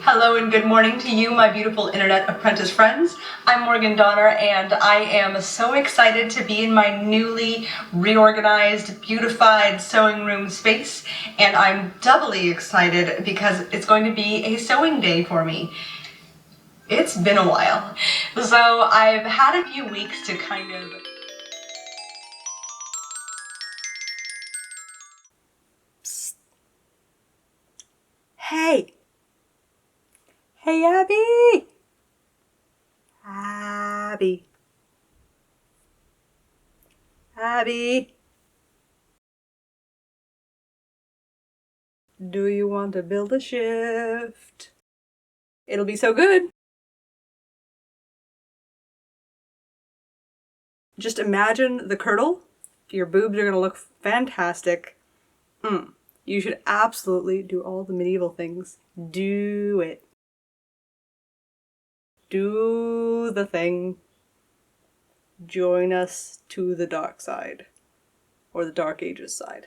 Hello and good morning to you, my beautiful internet apprentice friends. I'm Morgan Donner and I am so excited to be in my newly reorganized, beautified sewing room space, and I'm doubly excited because it's going to be a sewing day for me. It's been a while. So I've had a few weeks to kind of Hey! Hey, Abby! Abby! Abby! Do you want to build a shift? It'll be so good! Just imagine the curdle. Your boobs are gonna look fantastic. You should absolutely do all the medieval things. Do it. Do the thing. Join us to the dark side. Or the Dark Ages side.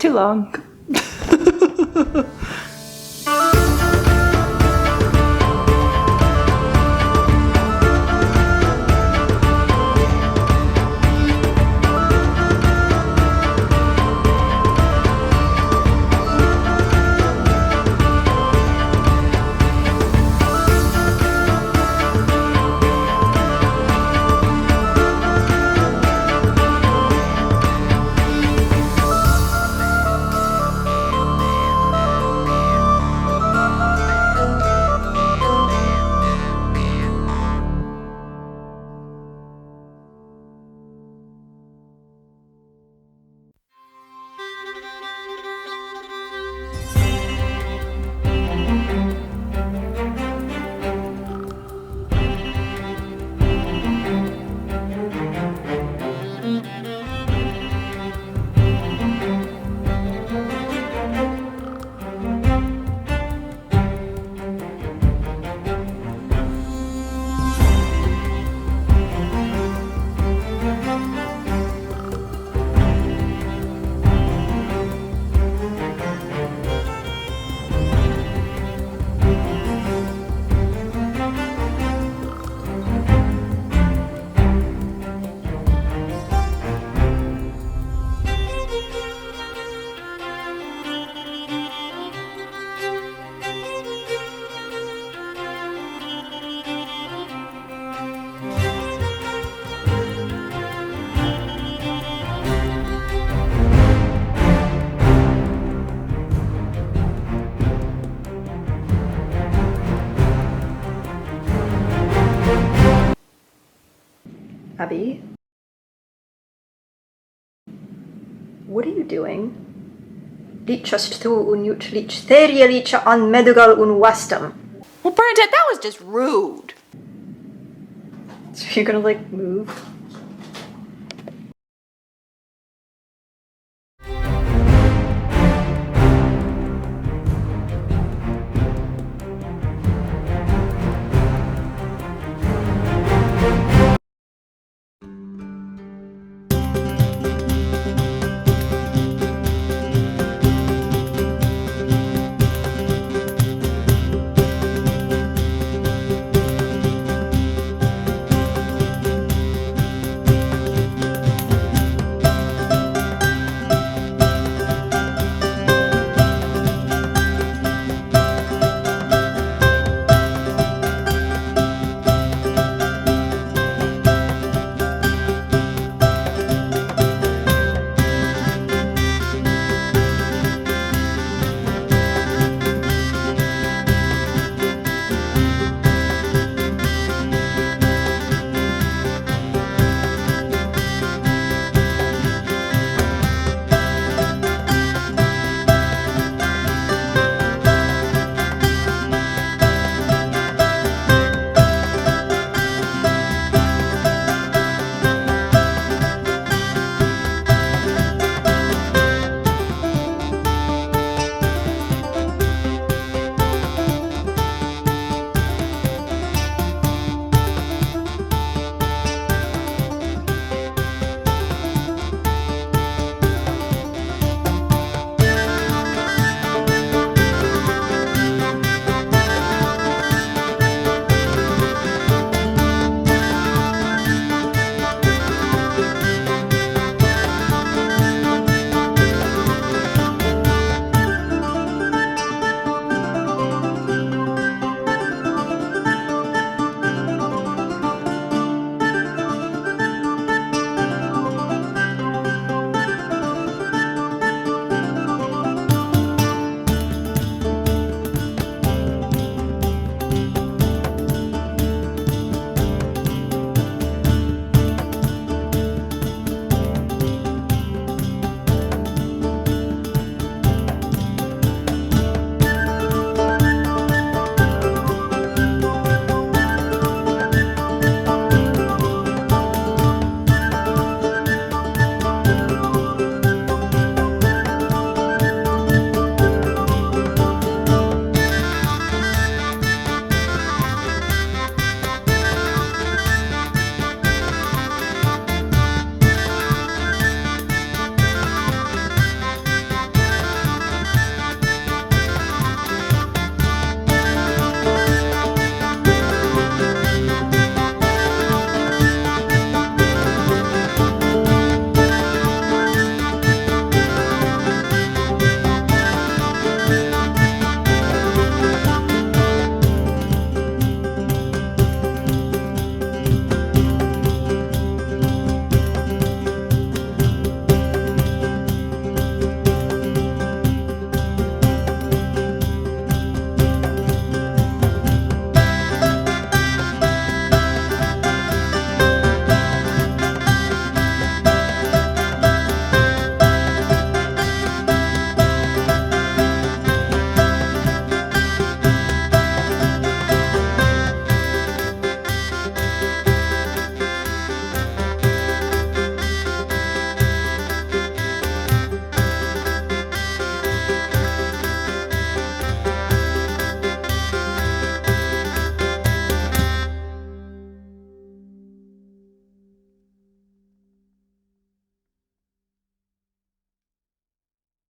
too long. Abby? What are you doing? Lichast tu unut lich theria licha an medugal un westum. Well, Bernadette, that was just rude. So you're gonna like move